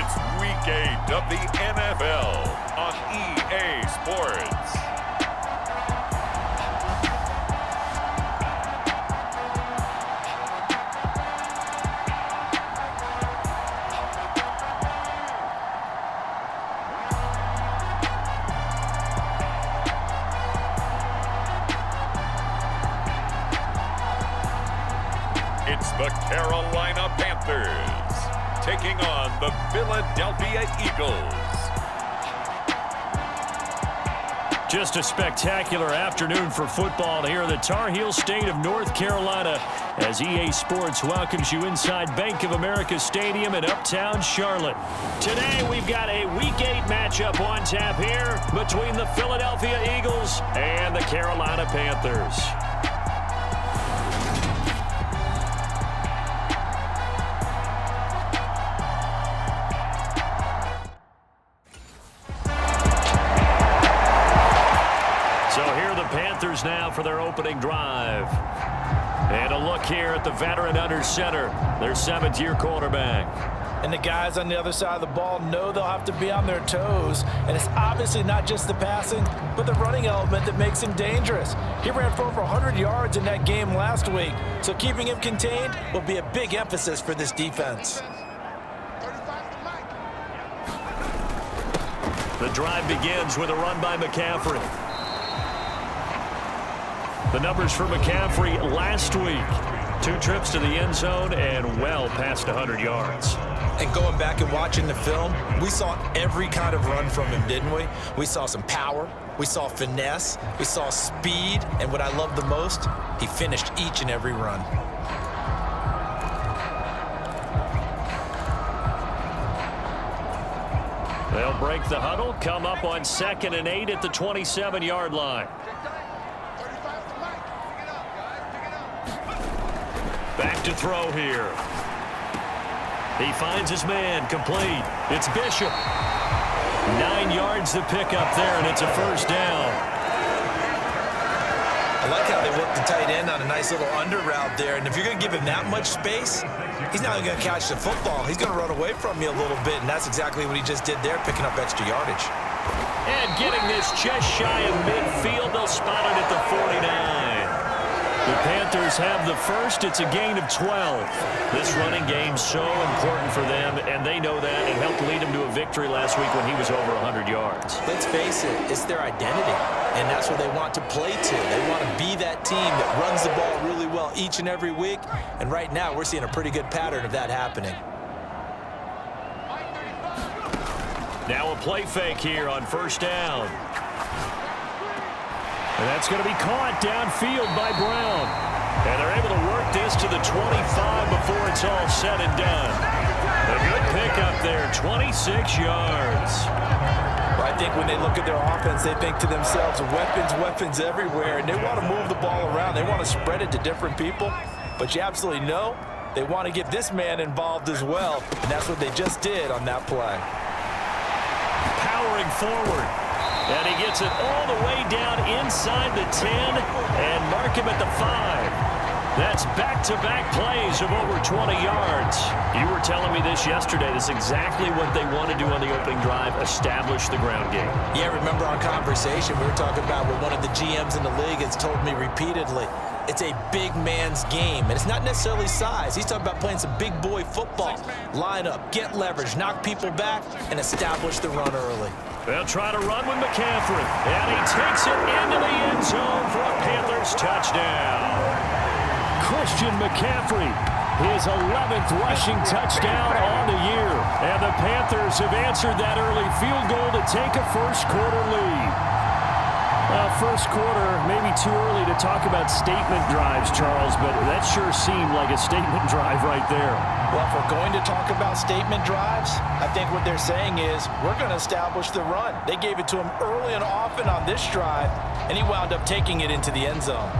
It's Week 8 of the NFL on EA Sports. It's the Carolina Panthers taking on the Philadelphia Eagles. Just a spectacular afternoon for football here in the Tar Heel state of North Carolina as EA Sports welcomes you inside Bank of America Stadium in Uptown Charlotte. Today we've got a Week 8 matchup on tap here between the Philadelphia Eagles and the Carolina Panthers. Now for their opening drive. And a look here at the veteran under center, their seventh-year quarterback. And the guys on the other side of the ball know they'll have to be on their toes. And it's obviously not just the passing, but the running element that makes him dangerous. He ran for over 100 yards in that game last week, so keeping him contained will be a big emphasis for this defense. The drive begins with a run by McCaffrey. The numbers for McCaffrey last week. 2 trips to the end zone and well past 100 yards. And going back and watching the film, we saw every kind of run from him, didn't we? We saw some power, we saw finesse, we saw speed, and what I love the most, he finished each and every run. They'll break the huddle, come up on 2nd and 8 at the 27-yard line. Back to throw here. He finds his man, complete. It's Bishop. 9 yards to pick up there, and it's a first down. I like how they work the tight end on a nice little under route there, and if you're going to give him that much space, he's not going to catch the football. He's going to run away from you a little bit, and that's exactly what he just did there, picking up extra yardage. And getting this just shy of midfield, they'll spot it at the 49. The Panthers have the first. It's a gain of 12. This running game's so important for them, and they know that. It helped lead them to a victory last week when he was over 100 yards. Let's face it, it's their identity, and that's what they want to play to. They want to be that team that runs the ball really well each and every week, and right now we're seeing a pretty good pattern of that happening. Now a play fake here on first down. And that's going to be caught downfield by Brown. And they're able to work this to the 25 before it's all said and done. A good pickup there, 26 yards. Well, I think when they look at their offense, they think to themselves, weapons everywhere, and they want to move the ball around. They want to spread it to different people. But you absolutely know they want to get this man involved as well, and that's what they just did on that play. Powering forward. And he gets it all the way down inside the 10 and mark him at the 5. That's back-to-back plays of over 20 yards. You were telling me this yesterday. This is exactly what they want to do on the opening drive, establish the ground game. Yeah, remember our conversation? We were talking about what one of the GMs in the league has told me repeatedly. It's a big man's game, and it's not necessarily size. He's talking about playing some big boy football. Line up, get leverage, knock people back, and establish the run early. They'll try to run with McCaffrey, and he takes it into the end zone for a Panthers touchdown. Christian McCaffrey, his 11th rushing touchdown on the year. And the Panthers have answered that early field goal to take a first-quarter lead. First quarter, maybe too early to talk about statement drives, Charles, but that sure seemed like a statement drive right there. Well, if we're going to talk about statement drives, I think what they're saying is we're going to establish the run. They gave it to him early and often on this drive, and he wound up taking it into the end zone.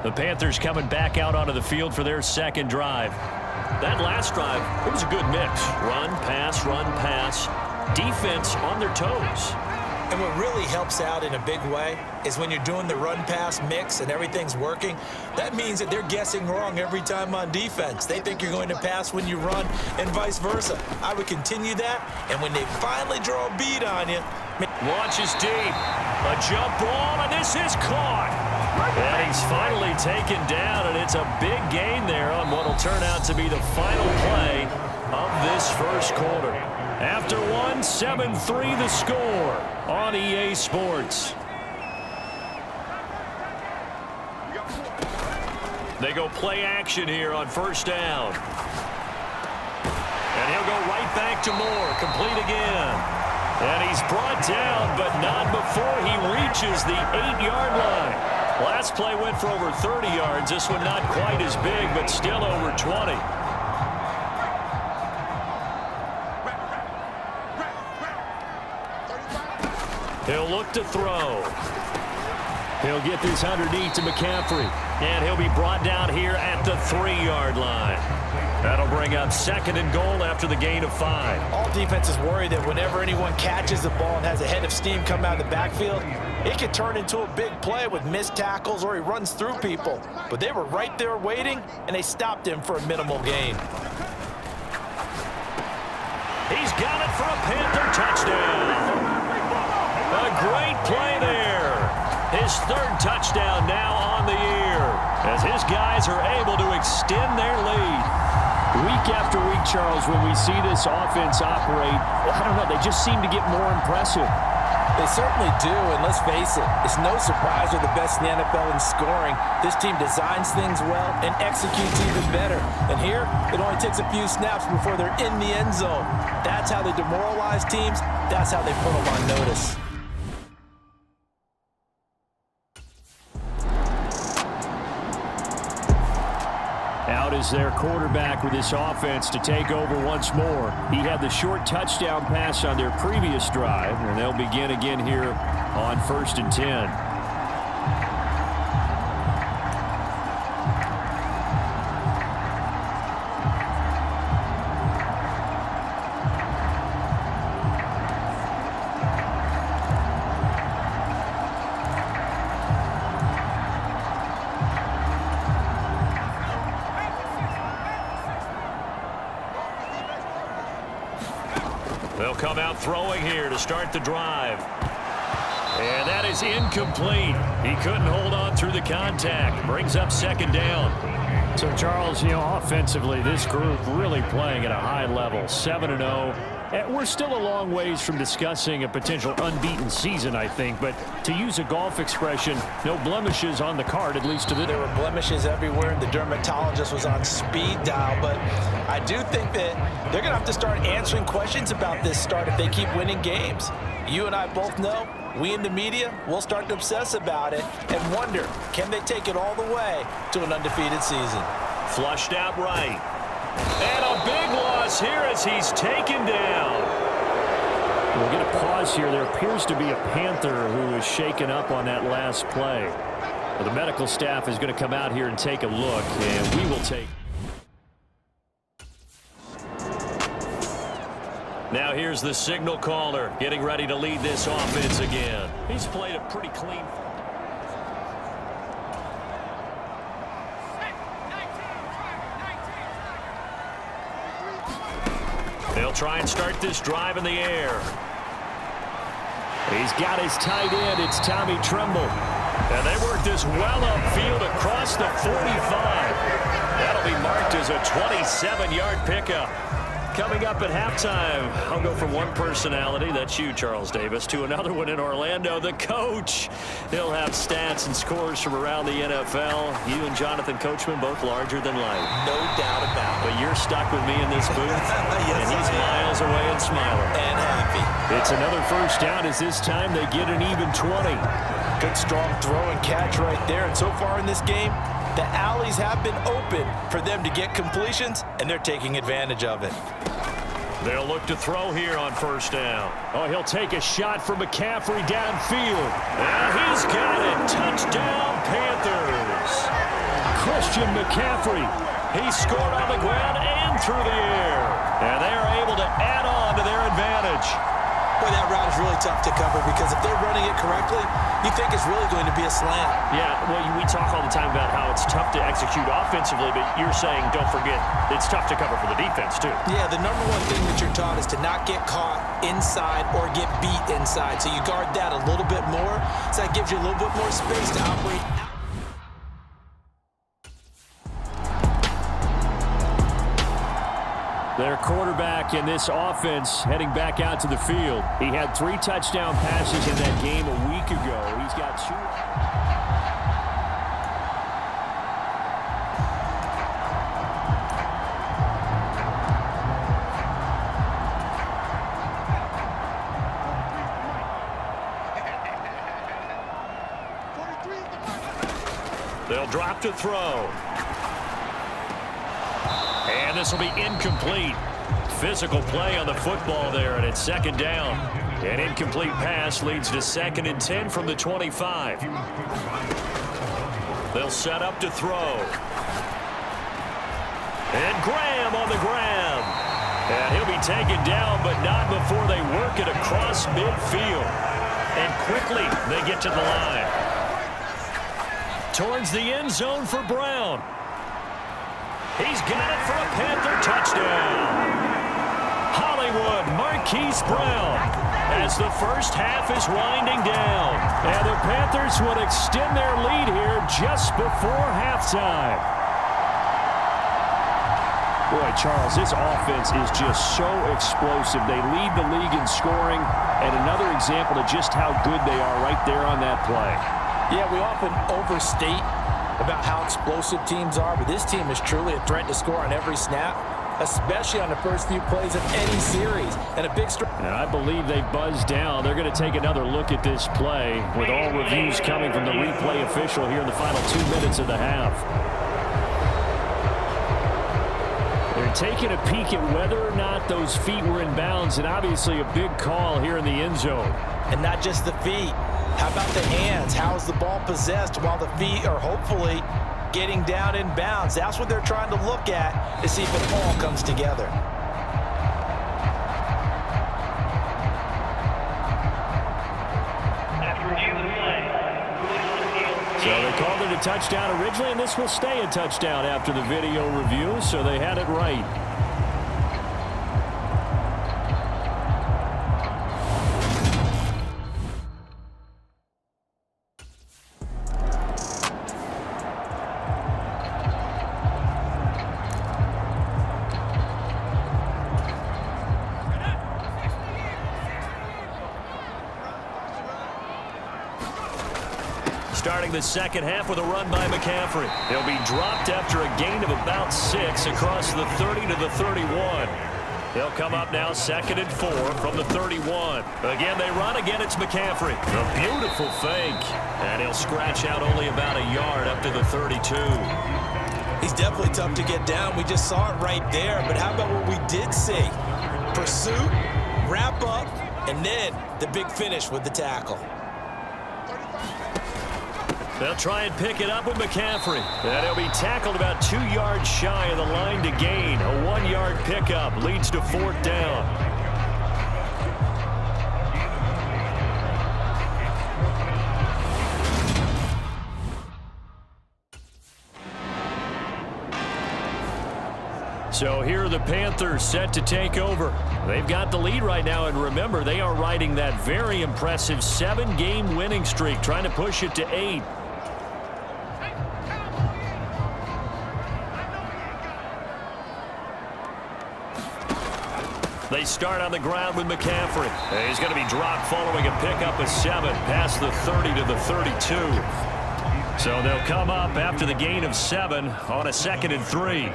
The Panthers coming back out onto the field for their second drive. That last drive, it was a good mix. Run, pass, defense on their toes. And what really helps out in a big way is when you're doing the run-pass mix and everything's working, that means that they're guessing wrong every time on defense. They think you're going to pass when you run and vice versa. I would continue that, and when they finally draw a bead on you... Launches deep. A jump ball, and this is caught. And he's finally taken down, and it's a big gain there on what will turn out to be the final play of this first quarter. After one, 7-3 the score on EA Sports. They go play action here on first down. And he'll go right back to Moore, complete again. And he's brought down, but not before he reaches the 8-yard line. Last play went for over 30 yards. This one not quite as big, but still over 20. He'll look to throw. He'll get this underneath to McCaffrey. And he'll be brought down here at the 3-yard line. That'll bring up 2nd and goal after the gain of 5. All defenses worry that whenever anyone catches the ball and has a head of steam come out of the backfield, it could turn into a big play with missed tackles or he runs through people. But they were right there waiting, and they stopped him for a minimal gain. He's got it for a Panther touchdown. A great play there. His 3rd touchdown now on the year as his guys are able to extend their lead. Week after week, Charles, when we see this offense operate, I don't know, they just seem to get more impressive. They certainly do, and let's face it, it's no surprise they're the best in the NFL in scoring. This team designs things well and executes even better. And here, it only takes a few snaps before they're in the end zone. That's how they demoralize teams. That's how they put them on notice. Out is their quarterback with this offense to take over once more. He had the short touchdown pass on their previous drive, and they'll begin again here on 1st and 10. They'll come out throwing here to start the drive. And that is incomplete. He couldn't hold on through the contact. Brings up 2nd down. So, Charles, offensively, this group really playing at a high level, 7-0. We're still a long ways from discussing a potential unbeaten season, I think. But to use a golf expression, no blemishes on the card, at least to the... There were blemishes everywhere, and the dermatologist was on speed dial. But I do think that they're going to have to start answering questions about this start if they keep winning games. You and I both know, we in the media, will start to obsess about it and wonder, can they take it all the way to an undefeated season? Flushed out right. And a big loss here as he's taken down. We'll get a pause here. There appears to be a Panther who is shaken up on that last play. Well, the medical staff is going to come out here and take a look, and we will take... Now here's the signal caller getting ready to lead this offense again. He's played a pretty clean... They'll try and start this drive in the air. He's got his tight end. It's Tommy Tremble. And they work this well upfield across the 45. That'll be marked as a 27-yard pickup. Coming up at halftime, I'll go from one personality, that's you, Charles Davis, to another one in Orlando, the coach. He'll have stats and scores from around the NFL. You and Jonathan Coachman, both larger than life. No doubt about it. But you're stuck with me in this booth, Yes, and he's miles away and smiling. And happy. It's another first down as this time they get an even 20. Good, strong throw and catch right there. And so far in this game, the alleys have been open for them to get completions, and they're taking advantage of it. They'll look to throw here on first down. Oh, he'll take a shot for McCaffrey downfield. And he's got it. Touchdown, Panthers. Christian McCaffrey. He scored on the ground and through the air. And they are able to add on to their advantage. Boy, that route is really tough to cover because if they're running it correctly, you think it's really going to be a slant. Yeah, well, we talk all the time about how it's tough to execute offensively, but you're saying, don't forget, it's tough to cover for the defense, too. Yeah, the number one thing that you're taught is to not get caught inside or get beat inside. So you guard that a little bit more, so that gives you a little bit more space to operate. Their quarterback in this offense heading back out to the field. He had 3 touchdown passes in that game a week ago. He's got 2. They'll drop to throw. And this will be incomplete. Physical play on the football there, and it's second down. An incomplete pass leads to 2nd and 10 from the 25. They'll set up to throw. And Graham on the ground. And he'll be taken down, but not before they work it across midfield. And quickly they get to the line. Towards the end zone for Brown. He's got it for a Panther touchdown. Hollywood Marquise Brown as the first half is winding down. And the Panthers would extend their lead here just before halftime. Boy, Charles, this offense is just so explosive. They lead the league in scoring, and another example of just how good they are right there on that play. Yeah, we often overstate about how explosive teams are, but this team is truly a threat to score on every snap, especially on the first few plays of any series. And a big strike. And I believe they buzzed down. They're going to take another look at this play with all reviews coming from the replay official here in the final 2 minutes of the half. They're taking a peek at whether or not those feet were in bounds, and obviously a big call here in the end zone. And not just the feet. How about the hands? How is the ball possessed while the feet are hopefully getting down in bounds? That's what they're trying to look at to see if it all comes together. So they called it a touchdown originally, and this will stay a touchdown after the video review, so they had it right. Starting the second half with a run by McCaffrey. He'll be dropped after a gain of about 6 across the 30 to the 31. He'll come up now 2nd and 4 from the 31. Again, they run. Again, it's McCaffrey. A beautiful fake. And he'll scratch out only about a yard up to the 32. He's definitely tough to get down. We just saw it right there. But how about what we did see? Pursuit, wrap up, and then the big finish with the tackle. They'll try and pick it up with McCaffrey. And he'll be tackled about 2 yards shy of the line to gain. A 1-yard pickup leads to 4th down. So here are the Panthers set to take over. They've got the lead right now, and remember, they are riding that very impressive 7-game winning streak, trying to push it to 8. They start on the ground with McCaffrey. He's going to be dropped following a pickup of 7 past the 30 to the 32. So they'll come up after the gain of 7 on a 2nd and 3.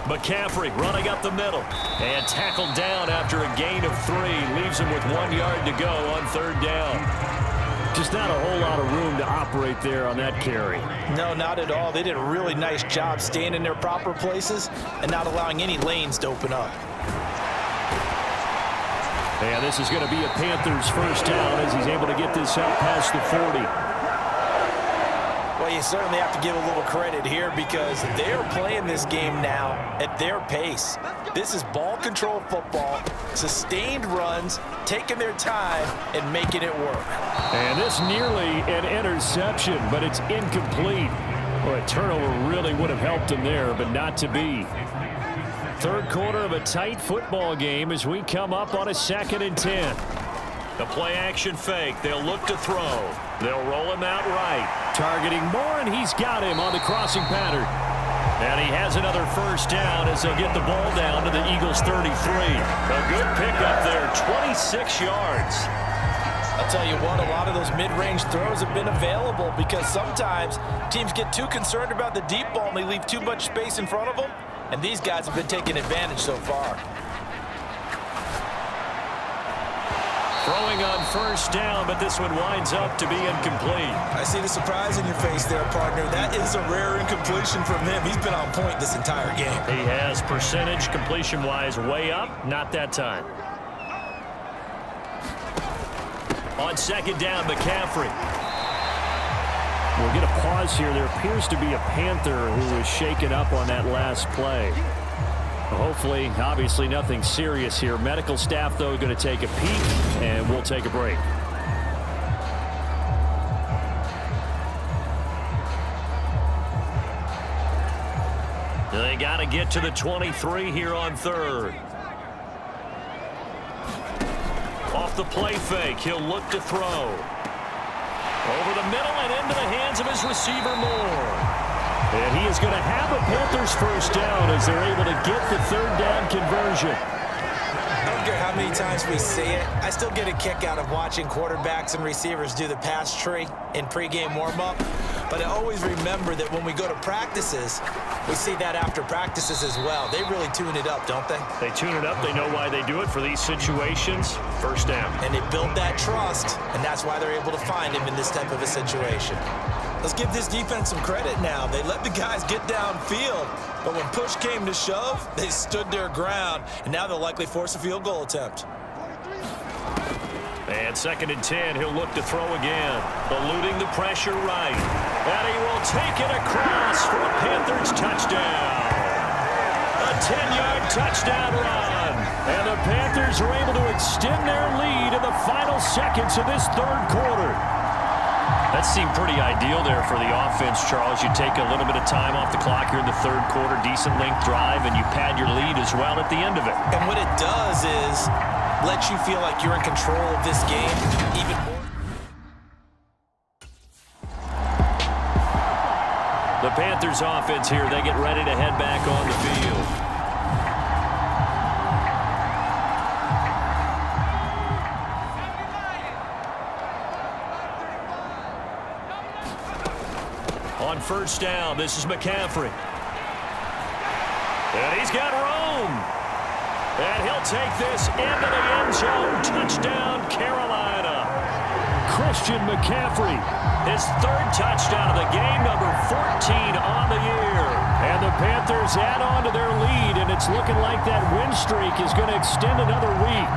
McCaffrey running up the middle and tackled down after a gain of 3. Leaves him with 1 yard to go on 3rd down. Just not a whole lot of room to operate there on that carry. No, not at all. They did a really nice job staying in their proper places and not allowing any lanes to open up. And this is going to be a Panthers first down as he's able to get this up past the 40. Well, you certainly have to give a little credit here because they're playing this game now at their pace. This is ball control football, sustained runs, taking their time and making it work. And this nearly an interception, but it's incomplete. Well, a turnover really would have helped him there, but not to be. Third quarter of a tight football game as we come up on a 2nd and 10. The play action fake. They'll look to throw. They'll roll him out right. Targeting Moore, and he's got him on the crossing pattern. And he has another first down as they'll get the ball down to the Eagles' 33. A good pickup there, 26 yards. I'll tell you what, a lot of those mid-range throws have been available because sometimes teams get too concerned about the deep ball and they leave too much space in front of them. And these guys have been taking advantage so far. Throwing on first down, but this one winds up to be incomplete. I see the surprise in your face there, partner. That is a rare incompletion from him. He's been on point this entire game. He has percentage completion-wise way up. Not that time. On 2nd down, McCaffrey. We'll get a pause here. There appears to be a Panther who was shaken up on that last play. Hopefully, obviously, nothing serious here. Medical staff, though, going to take a peek, and we'll take a break. They got to get to the 23 here on 3rd. Off the play fake, he'll look to throw. Over the middle and into the hands of his receiver, Moore. And he is going to have a Panthers first down as they're able to get the 3rd down conversion. I don't care how many times we see it. I still get a kick out of watching quarterbacks and receivers do the pass tree in pregame warm-up. But I always remember that when we go to practices, we see that after practices as well. They really tune it up, don't they? They tune it up. They know why they do it for these situations. First down. And they build that trust, and that's why they're able to find him in this type of a situation. Let's give this defense some credit now. They let the guys get downfield, but when push came to shove, they stood their ground, and now they'll likely force a field goal attempt. And 2nd and 10, he'll look to throw again. Eluding the pressure right. And he will take it across for a Panthers touchdown. A 10-yard touchdown run. And the Panthers are able to extend their lead in the final seconds of this 3rd quarter. That seemed pretty ideal there for the offense, Charles. You take a little bit of time off the clock here in the 3rd quarter, decent length drive, and you pad your lead as well at the end of it. And what it does is let you feel like you're in control of this game even more. The Panthers offense here, they get ready to head back on the field. On first down, this is McCaffrey. And he's got room. And he'll take this into the end zone. Touchdown, Carolina. Christian McCaffrey, his 3rd touchdown of the game, number 14 on the year. And the Panthers add on to their lead, and it's looking like that win streak is going to extend another week.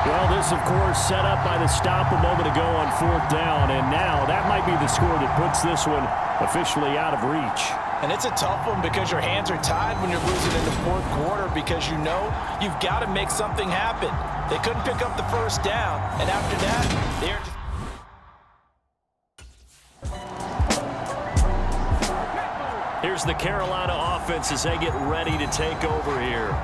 Well, this, of course, set up by the stop a moment ago on 4th down, and now that might be the score that puts this one officially out of reach. And it's a tough one because your hands are tied when you're losing in the 4th quarter because you know you've got to make something happen. They couldn't pick up the first down, and after that, they're just... Here's the Carolina offense as they get ready to take over here.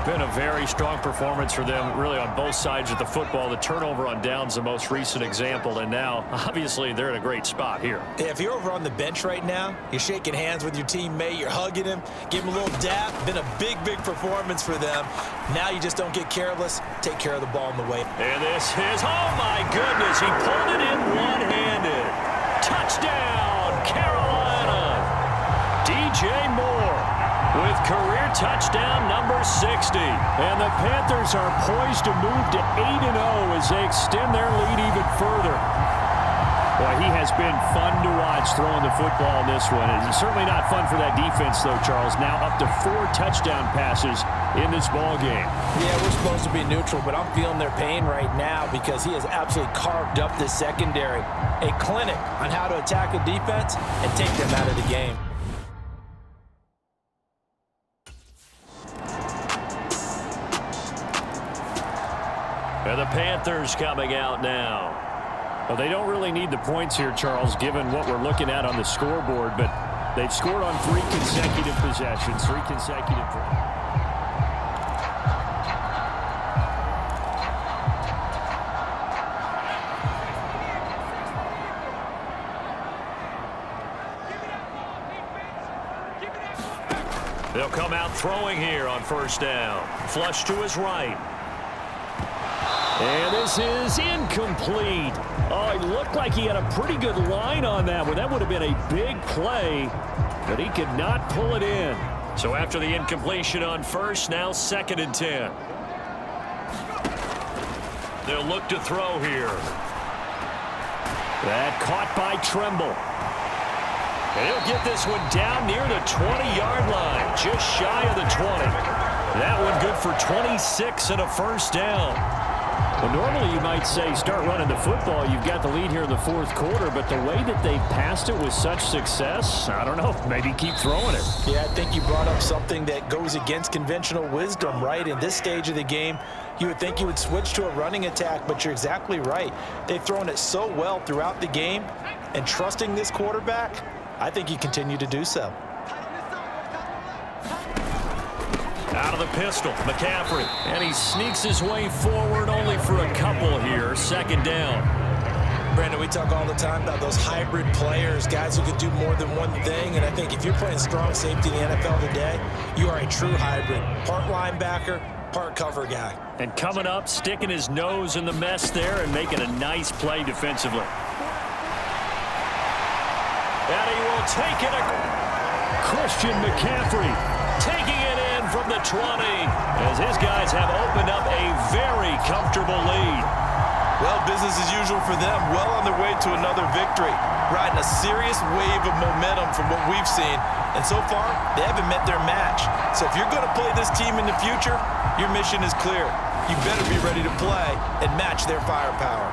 Been a very strong performance for them, really, on both sides of the football. The turnover on downs, the most recent example, and now, obviously, they're in a great spot here. Yeah, if you're over on the bench right now, you're shaking hands with your teammate, you're hugging him, give him a little dap. Been a big, big performance for them. Now you just don't get careless. Take care of the ball on the way. And this is, oh my goodness, he pulled it in one-handed. Touchdown, Carolina. DJ Moore with career touchdown number 60. And the Panthers are poised to move to 8-0 as they extend their lead even further. Well, he has been fun to watch throwing the football in this one. It's certainly not fun for that defense, though, Charles. Now up to 4 touchdown passes in this ball game. Yeah, we're supposed to be neutral, but I'm feeling their pain right now because he has absolutely carved up the secondary. A clinic on how to attack the defense and take them out of the game. And the Panthers coming out now. Well, they don't really need the points here, Charles, given what we're looking at on the scoreboard, but they've scored on 3 consecutive possessions, 3 consecutive. They'll come out throwing here on first down. Flush to his right. And this is incomplete. Oh, it looked like he had a pretty good line on that one. That would have been a big play, but he could not pull it in. So after the incompletion on first, now 2nd and 10. They'll look to throw here. That caught by Tremble. And he'll get this one down near the 20-yard line, just shy of the 20. That one good for 26 and a first down. Well, normally you might say start running the football. You've got the lead here in the 4th quarter, but the way that they passed it with such success, I don't know, maybe keep throwing it. Yeah, I think you brought up something that goes against conventional wisdom, right? In this stage of the game, you would think you would switch to a running attack, but you're exactly right. They've thrown it so well throughout the game, and trusting this quarterback, I think you continue to do so. Out of the pistol, McCaffrey. And he sneaks his way forward only for a couple here. 2nd down. Brandon, we talk all the time about those hybrid players, guys who can do more than one thing. And I think if you're playing strong safety in the NFL today, you are a true hybrid. Part linebacker, part cover guy. And coming up, sticking his nose in the mess there and making a nice play defensively. And he will take it. Christian McCaffrey taking it in from the 20 as his guys have opened up a very comfortable lead. Well, business as usual for them. Well on their way to another victory. Riding a serious wave of momentum from what we've seen. And so far, they haven't met their match. So if you're going to play this team in the future, your mission is clear. You better be ready to play and match their firepower.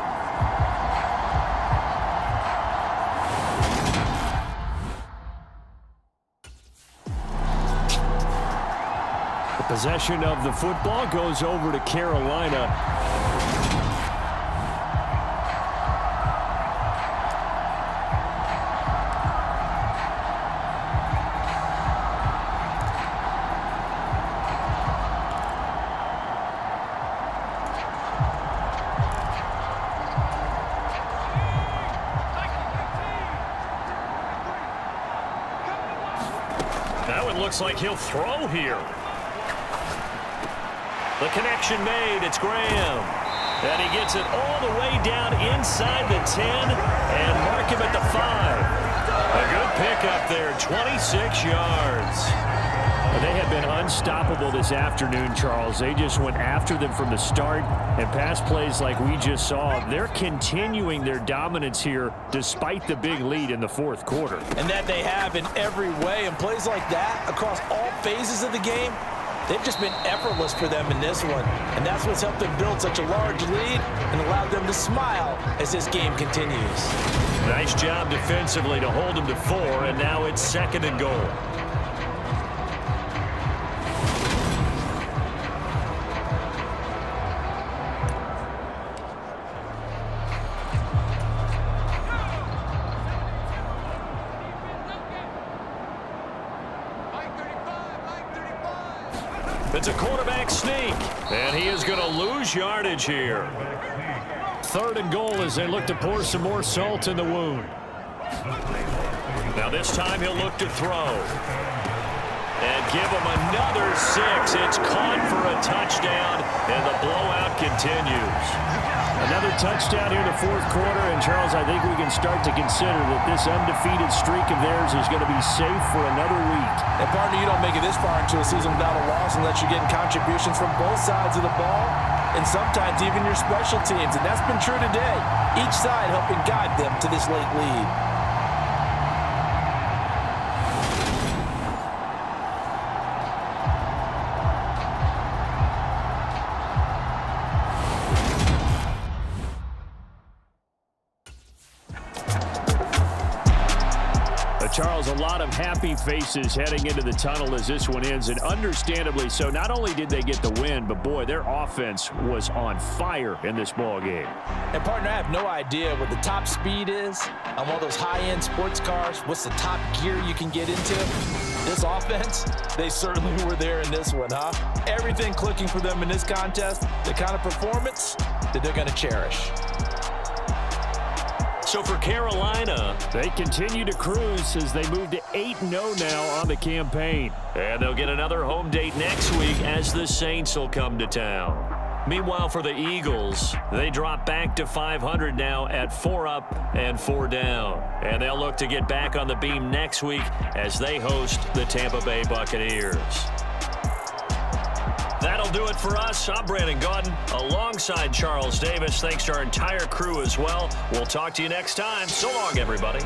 Possession of the football goes over to Carolina. That one looks like he'll throw here. The connection made. It's Graham. And he gets it all the way down inside the 10 and mark him at the 5. A good pickup there, 26 yards. They have been unstoppable this afternoon, Charles. They just went after them from the start, and pass plays like we just saw, they're continuing their dominance here despite the big lead in the 4th quarter. And that they have in every way, and plays like that across all phases of the game, they've just been effortless for them in this one. And that's what's helped them build such a large lead and allowed them to smile as this game continues. Nice job defensively to hold them to 4, and now it's 2nd and goal. It's a quarterback sneak, and he is going to lose yardage here. 3rd and goal as they look to pour some more salt in the wound. Now this time he'll look to throw. And give him another 6. It's caught for a touchdown, and the blowout continues. Another touchdown here in the 4th quarter, and Charles, I think we can start to consider that this undefeated streak of theirs is going to be safe for another week. And partner, you don't make it this far into a season without a loss unless you're getting contributions from both sides of the ball. and sometimes even your special teams, and that's been true today. Each side helping guide them to this late lead. Charles, a lot of happy faces heading into the tunnel as this one ends, and understandably so. Not only did they get the win, but boy, their offense was on fire in this ball game. And partner, I have no idea what the top speed is on one of those high-end sports cars. What's the top gear you can get into? This offense, they certainly were there in this one, huh? Everything clicking for them in this contest, the kind of performance that they're going to cherish. So for Carolina, they continue to cruise as they move to 8-0 now on the campaign. And they'll get another home date next week as the Saints will come to town. Meanwhile, for the Eagles, they drop back to 500 now at 4 up and 4 down. And they'll look to get back on the beam next week as they host the Tampa Bay Buccaneers. That'll do it for us. I'm Brandon Gaudin alongside Charles Davis. Thanks to our entire crew as well. We'll talk to you next time. So long, everybody.